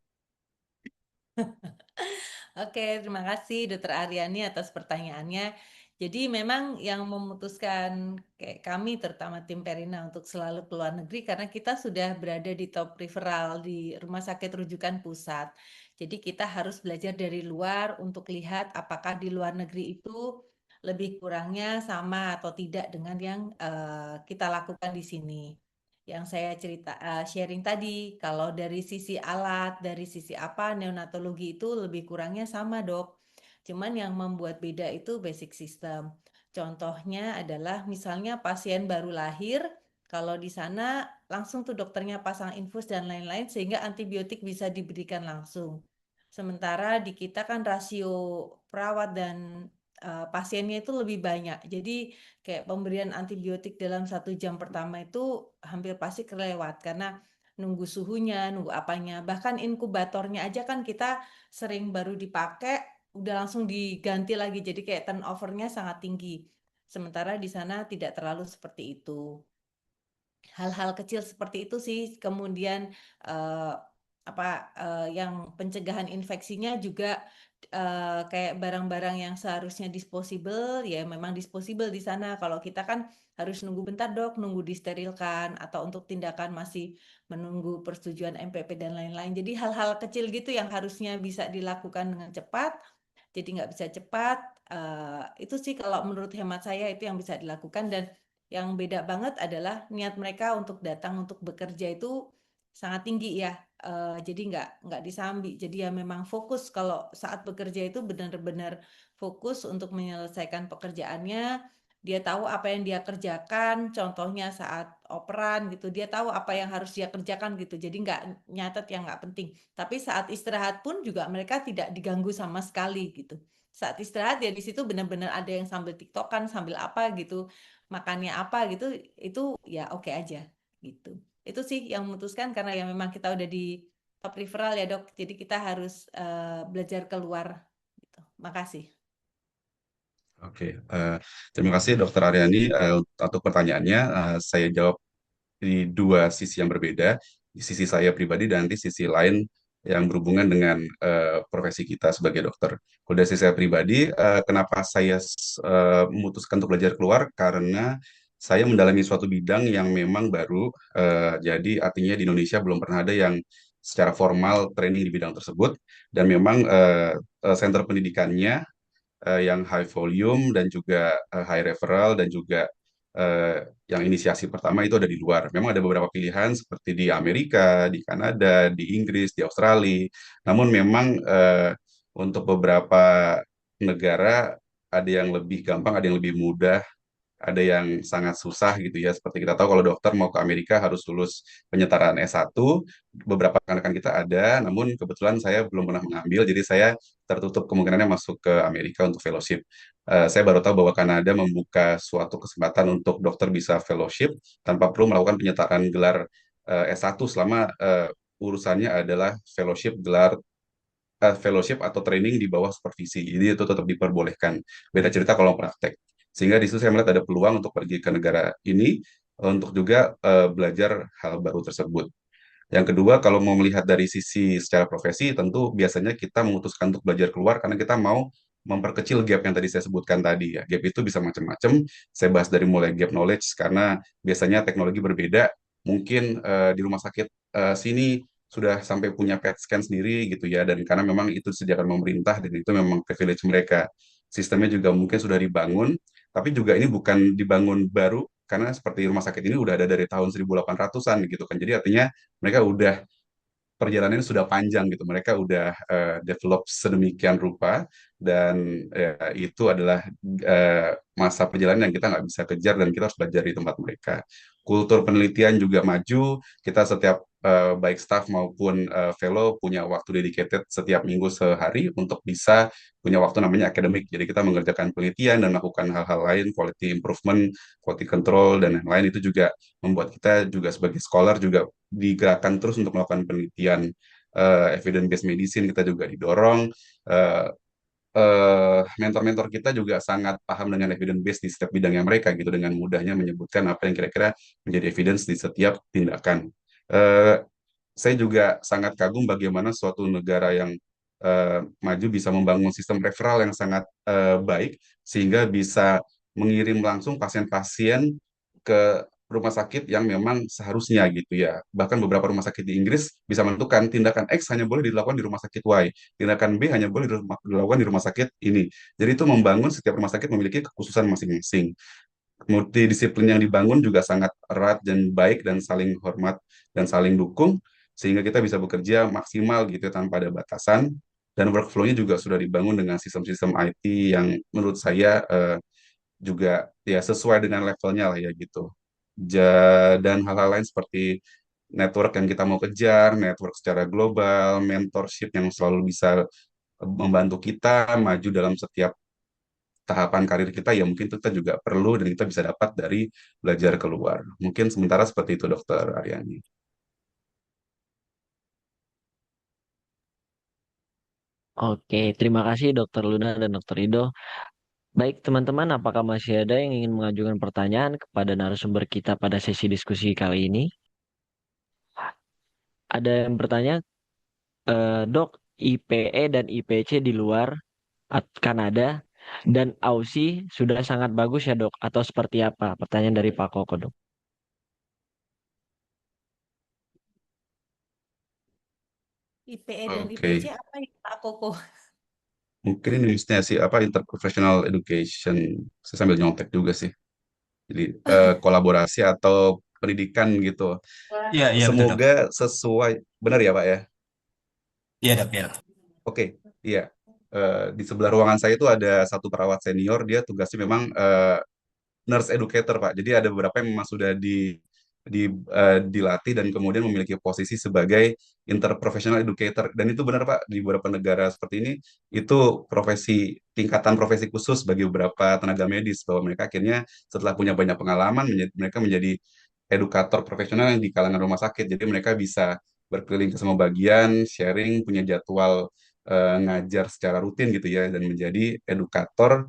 Oke, terima kasih Dokter Aryani atas pertanyaannya. Jadi memang yang memutuskan kayak kami, terutama tim Perina untuk selalu ke luar negeri karena kita sudah berada di top referral di rumah sakit rujukan pusat. Jadi kita harus belajar dari luar untuk lihat apakah di luar negeri itu lebih kurangnya sama atau tidak dengan yang kita lakukan di sini. Yang saya sharing tadi, kalau dari sisi alat, dari sisi apa, neonatologi itu lebih kurangnya sama, Dok. Cuman yang membuat beda itu basic system. Contohnya adalah misalnya pasien baru lahir, kalau di sana langsung tuh dokternya pasang infus dan lain-lain sehingga antibiotik bisa diberikan langsung. Sementara di kita kan rasio perawat dan pasiennya itu lebih banyak. Jadi kayak pemberian antibiotik dalam 1 jam pertama itu hampir pasti kelewat karena nunggu suhunya, nunggu apanya. Bahkan inkubatornya aja kan kita sering baru dipakai, udah langsung diganti lagi. Jadi kayak turnovernya sangat tinggi. Sementara di sana tidak terlalu seperti itu. Hal-hal kecil seperti itu sih. Kemudian eh, apa yang pencegahan infeksinya juga kayak barang-barang yang seharusnya disposable ya memang disposable di sana. Kalau kita kan harus nunggu bentar dok, nunggu disterilkan atau untuk tindakan masih menunggu persetujuan MPP dan lain-lain. Jadi hal-hal kecil gitu yang harusnya bisa dilakukan dengan cepat, jadi nggak bisa cepat. Itu sih kalau menurut hemat saya itu yang bisa dilakukan dan yang beda banget adalah niat mereka untuk datang untuk bekerja itu sangat tinggi ya. Jadi nggak disambi. Jadi ya memang fokus kalau saat bekerja itu benar-benar fokus untuk menyelesaikan pekerjaannya. Dia tahu apa yang dia kerjakan, contohnya saat operan gitu, dia tahu apa yang harus dia kerjakan gitu. Jadi nggak nyatet yang nggak penting. Tapi saat istirahat pun juga mereka tidak diganggu sama sekali gitu. Saat istirahat ya di situ benar-benar ada yang sambil TikTokan, sambil apa gitu, makannya apa gitu, itu ya oke aja gitu. Itu sih yang memutuskan karena ya memang kita udah di top referral ya dok, jadi kita harus belajar keluar gitu. Makasih. Oke, terima kasih Dokter Aryani untuk pertanyaannya. Saya jawab di dua sisi yang berbeda, di sisi saya pribadi dan nanti sisi lain yang berhubungan dengan profesi kita sebagai dokter. Kalau dari sisi saya pribadi, kenapa saya memutuskan untuk belajar keluar? Karena saya mendalami suatu bidang yang memang baru, jadi artinya di Indonesia belum pernah ada yang secara formal training di bidang tersebut, dan memang center pendidikannya yang high volume dan juga high referral dan juga yang inisiasi pertama itu ada di luar. Memang ada beberapa pilihan seperti di Amerika, di Kanada, di Inggris, di Australia. Namun memang untuk beberapa negara ada yang lebih gampang, ada yang lebih mudah, ada yang sangat susah gitu ya. Seperti kita tahu kalau dokter mau ke Amerika harus lulus penyetaraan S1. Beberapa rekan-rekan kita ada, namun kebetulan saya belum pernah mengambil, jadi saya tertutup kemungkinannya masuk ke Amerika untuk fellowship. Saya baru tahu bahwa Kanada membuka suatu kesempatan untuk dokter bisa fellowship tanpa perlu melakukan penyetaraan gelar S1 selama urusannya adalah fellowship atau training di bawah supervisi. Jadi itu tetap diperbolehkan. Beda cerita kalau praktek. Sehingga di situ saya melihat ada peluang untuk pergi ke negara ini untuk juga belajar hal baru tersebut. Yang kedua, kalau mau melihat dari sisi secara profesi, tentu biasanya kita memutuskan untuk belajar keluar karena kita mau memperkecil gap yang tadi saya sebutkan tadi ya. Gap itu bisa macam-macam. Saya bahas dari mulai gap knowledge karena biasanya teknologi berbeda. Mungkin di rumah sakit sini sudah sampai punya PET scan sendiri gitu ya, dan karena memang itu disediakan pemerintah dan itu memang privilege mereka. Sistemnya juga mungkin sudah dibangun, tapi juga ini bukan dibangun baru karena seperti rumah sakit ini udah ada dari tahun 1800-an gitu kan. Jadi artinya mereka udah perjalanannya sudah panjang gitu. Mereka udah develop sedemikian rupa dan itu adalah masa perjalanan yang kita nggak bisa kejar dan kita harus belajar di tempat mereka. Kultur penelitian juga maju. Kita setiap baik staff maupun fellow punya waktu dedicated setiap minggu sehari untuk bisa punya waktu namanya akademik. Jadi kita mengerjakan penelitian dan melakukan hal-hal lain, quality improvement, quality control, dan lain-lain itu juga membuat kita juga sebagai scholar juga digerakkan terus untuk melakukan penelitian evidence based medicine. Kita juga didorong eh, mentor-mentor kita juga sangat paham dengan evidence based di setiap bidangnya mereka gitu, dengan mudahnya menyebutkan apa yang kira-kira menjadi evidence di setiap tindakan. Eh, saya juga sangat kagum bagaimana suatu negara yang maju bisa membangun sistem referral yang sangat baik sehingga bisa mengirim langsung pasien-pasien ke rumah sakit yang memang seharusnya gitu ya. Bahkan beberapa rumah sakit di Inggris bisa menentukan tindakan X hanya boleh dilakukan di rumah sakit Y, tindakan B hanya boleh dilakukan di rumah sakit ini. Jadi itu membangun setiap rumah sakit memiliki kekhususan masing-masing. Multidisiplin yang dibangun juga sangat erat dan baik dan saling hormat dan saling dukung sehingga kita bisa bekerja maksimal gitu ya, tanpa ada batasan dan workflow-nya juga sudah dibangun dengan sistem-sistem IT yang menurut saya juga ya sesuai dengan levelnya lah ya gitu. Dan hal-hal lain seperti network yang kita mau kejar, network secara global, mentorship yang selalu bisa membantu kita maju dalam setiap tahapan karir kita ya mungkin kita juga perlu dan kita bisa dapat dari belajar keluar. Mungkin sementara seperti itu Dokter Aryani. Oke, terima kasih Dokter Luna dan Dokter Rido. Baik, teman-teman, apakah masih ada yang ingin mengajukan pertanyaan kepada narasumber kita pada sesi diskusi kali ini? Ada yang bertanya, Dok, IPE dan IPC di luar Kanada dan Aussie sudah sangat bagus ya, Dok? Atau seperti apa? Pertanyaan dari Pak Koko, Dok. IPE dan IPC Oke, apa ya Pak Koko? mungkin ini mestinya sih apa interprofessional education. Saya sambil nyontek juga sih. Jadi kolaborasi atau pendidikan gitu. Iya, iya betul dok. Semoga sesuai. Benar ya Pak ya? Iya dok, iya dok. Oke, iya. Di sebelah ruangan saya itu ada satu perawat senior, dia tugasnya memang nurse educator, Pak. Jadi ada beberapa yang memang sudah dilatih dan kemudian memiliki posisi sebagai interprofessional educator. Dan itu benar, Pak, di beberapa negara seperti ini itu tingkatan profesi khusus bagi beberapa tenaga medis bahwa mereka akhirnya setelah punya banyak pengalaman mereka menjadi edukator profesional yang di kalangan rumah sakit. Jadi mereka bisa berkeliling ke semua bagian, sharing, punya jadwal ngajar secara rutin gitu ya dan menjadi edukator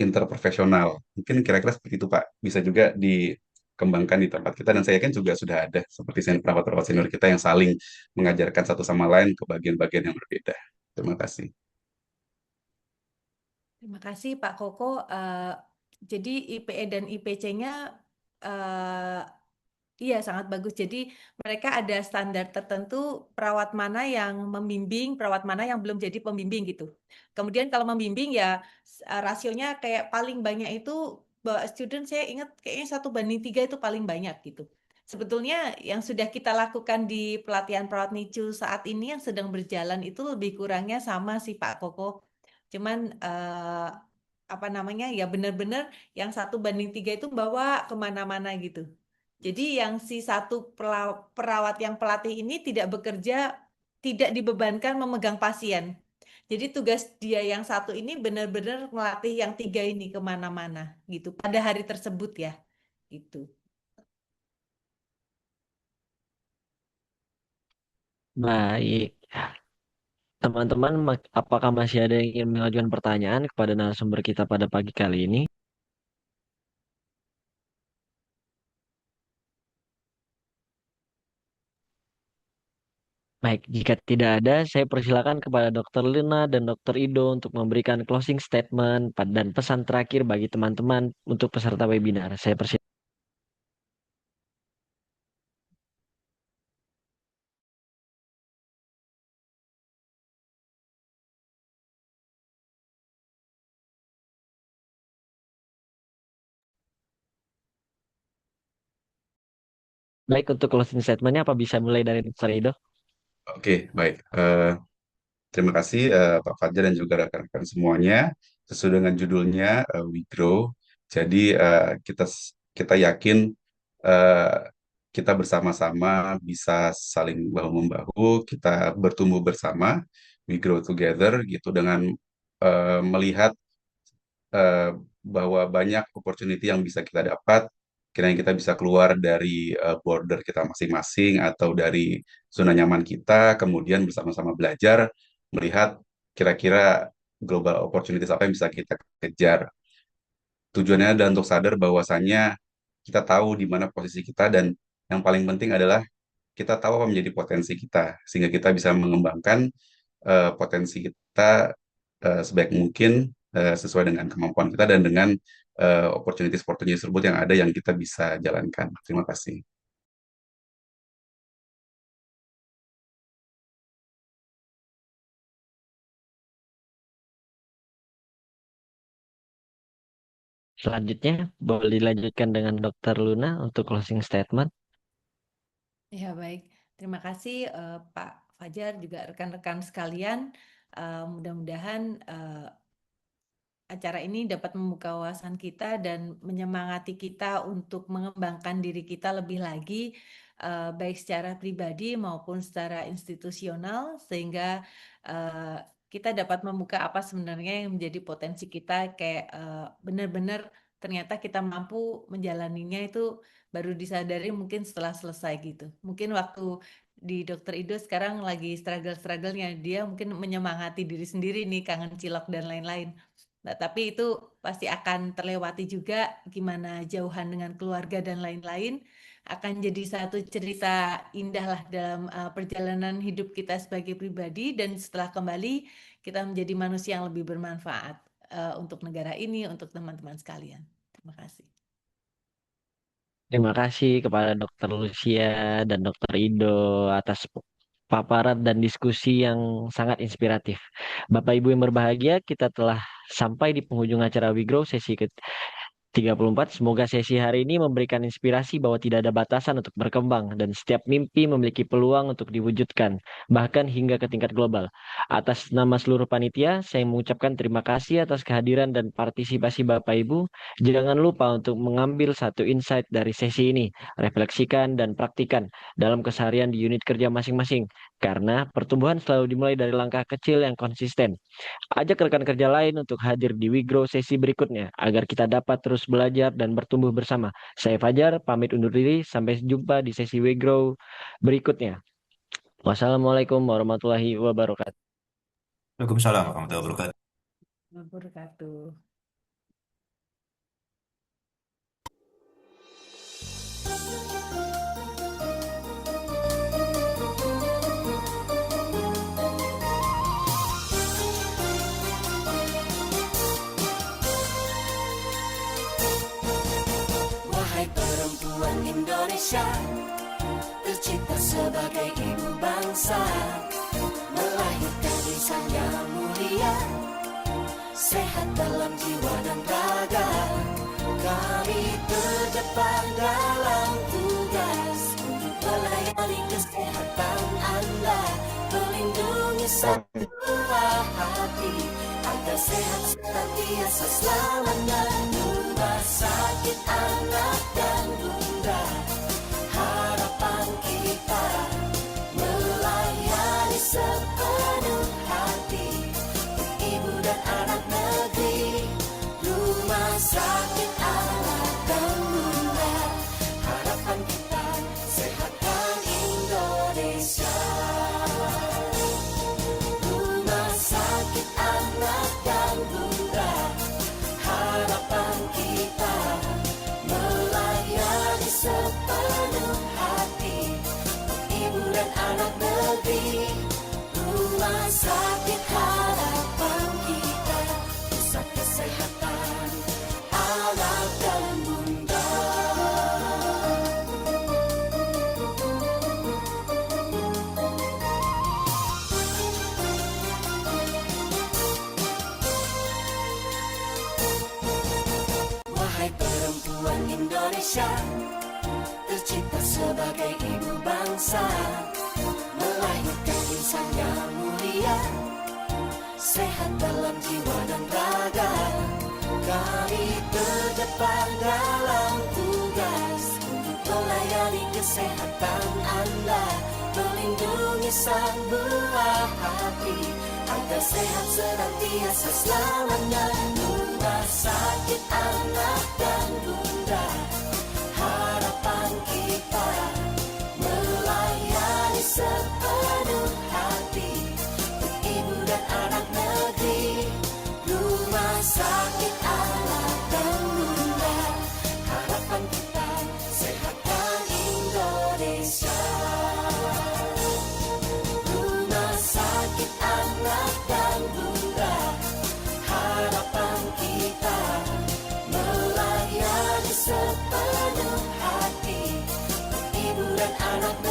interprofesional. Mungkin kira-kira seperti itu, Pak. Bisa juga dikembangkan di tempat kita dan saya yakin juga sudah ada seperti perawat-perawat senior kita yang saling mengajarkan satu sama lain ke bagian-bagian yang berbeda. Terima kasih. Terima kasih Pak Koko. Jadi IPE dan IPC-nya iya sangat bagus. Jadi mereka ada standar tertentu perawat mana yang membimbing, perawat mana yang belum jadi pembimbing gitu. Kemudian kalau membimbing ya rasionya kayak paling banyak itu student saya ingat kayaknya 1:3 itu paling banyak gitu. Sebetulnya yang sudah kita lakukan di pelatihan perawat NICU saat ini yang sedang berjalan itu lebih kurangnya sama sih Pak Koko. Cuman apa namanya ya benar-benar yang 1:3 itu bawa kemana-mana gitu. Jadi yang si satu perawat yang pelatih ini tidak bekerja, tidak dibebankan memegang pasien. Jadi tugas dia yang satu ini benar-benar melatih yang tiga ini kemana-mana gitu pada hari tersebut ya gitu. Baik. Teman-teman, apakah masih ada yang ingin mengajukan pertanyaan kepada narasumber kita pada pagi kali ini? Baik, jika tidak ada, saya persilakan kepada Dr. Lina dan Dr. Ido untuk memberikan closing statement dan pesan terakhir bagi teman-teman untuk peserta webinar. Saya persilakan. Baik, untuk closing statementnya apa bisa mulai dari Dr. Ido? Oke, baik. Terima kasih Pak Fajar dan juga rekan-rekan semuanya. Sesuai dengan judulnya We Grow. Jadi kita yakin eh, kita bersama-sama bisa saling bahu-membahu, kita bertumbuh bersama, we grow together gitu dengan melihat eh, bahwa banyak opportunity yang bisa kita dapat, kiranya kita bisa keluar dari border kita masing-masing atau dari zona nyaman kita, kemudian bersama-sama belajar, melihat kira-kira global opportunities apa yang bisa kita kejar. Tujuannya adalah untuk sadar bahwasannya kita tahu di mana posisi kita dan yang paling penting adalah kita tahu apa menjadi potensi kita, sehingga kita bisa mengembangkan potensi kita sebaik mungkin sesuai dengan kemampuan kita dan dengan opportunities tersebut yang ada yang kita bisa jalankan. Terima kasih. Selanjutnya, boleh dilanjutkan dengan Dr. Luna untuk closing statement. Ya, baik. Terima kasih Pak Fajar, juga rekan-rekan sekalian. Mudah-mudahan acara ini dapat membuka wawasan kita dan menyemangati kita untuk mengembangkan diri kita lebih lagi, baik secara pribadi maupun secara institusional, sehingga kita dapat membuka apa sebenarnya yang menjadi potensi kita, kayak benar-benar ternyata kita mampu menjalaninya itu baru disadari mungkin setelah selesai gitu. Mungkin waktu di Dokter Ido sekarang lagi struggle-strugglenya, dia mungkin menyemangati diri sendiri nih, kangen cilok dan lain-lain. Nah, tapi itu pasti akan terlewati juga, gimana jauhan dengan keluarga dan lain-lain, akan jadi satu cerita indah lah dalam perjalanan hidup kita sebagai pribadi, dan setelah kembali kita menjadi manusia yang lebih bermanfaat untuk negara ini, untuk teman-teman sekalian. Terima kasih. Terima kasih kepada Dr. Lucia dan Dr. Ido atas paparan dan diskusi yang sangat inspiratif. Bapak Ibu yang berbahagia, kita telah sampai di penghujung acara We Grow sesi ke-34. Semoga sesi hari ini memberikan inspirasi bahwa tidak ada batasan untuk berkembang dan setiap mimpi memiliki peluang untuk diwujudkan, bahkan hingga ke tingkat global. Atas nama seluruh panitia, saya mengucapkan terima kasih atas kehadiran dan partisipasi Bapak Ibu. Jangan lupa untuk mengambil satu insight dari sesi ini, refleksikan dan praktikan dalam keseharian di unit kerja masing-masing. Karena pertumbuhan selalu dimulai dari langkah kecil yang konsisten. Ajak rekan kerja lain untuk hadir di WeGrow sesi berikutnya agar kita dapat terus belajar dan bertumbuh bersama. Saya Fajar, pamit undur diri. Sampai jumpa di sesi WeGrow berikutnya. Wassalamualaikum warahmatullahi wabarakatuh. Waalaikumsalam warahmatullahi wabarakatuh. Wabarakatuh. Wahai perempuan Indonesia, tercipta sebagai ibu bangsa, melahirkan insan yang mulia, sehat dalam jiwa dan raga. Kami terdepan dalam tugas untuk melayani kesehatan Anda, melindungi semua hati agar sehat senantiasa selamanya. Rumah sakit anak dan bunda, harapan kita melayani sepenuh hati untuk ibu dan anak negeri. Rumah sakit anak dan bunda, harapan kita sehatkan Indonesia. Rumah sakit anak dan bunda, harapan kita melayani sepenuh hati untuk ibu dan anak negeri. Rumah sakit harapan kita, pusat kesehatan anak dan bunda. Wahai perempuan Indonesia, tercipta sebagai ibu bangsa, melahirkan insan yang mulia, sehat dalam jiwa dan raga. Kami terdepan dalam tugas untuk melayani kesehatan Anda, melindungi sang buah hati agar sehat senantiasa selamanya. Rumah sakit anak dan bunda, harapan kita melayani sepenuh hati untuk ibu dan anak negeri. Rumah sakit anak dan bunda, harapan kita sehatkan Indonesia. Rumah sakit anak anak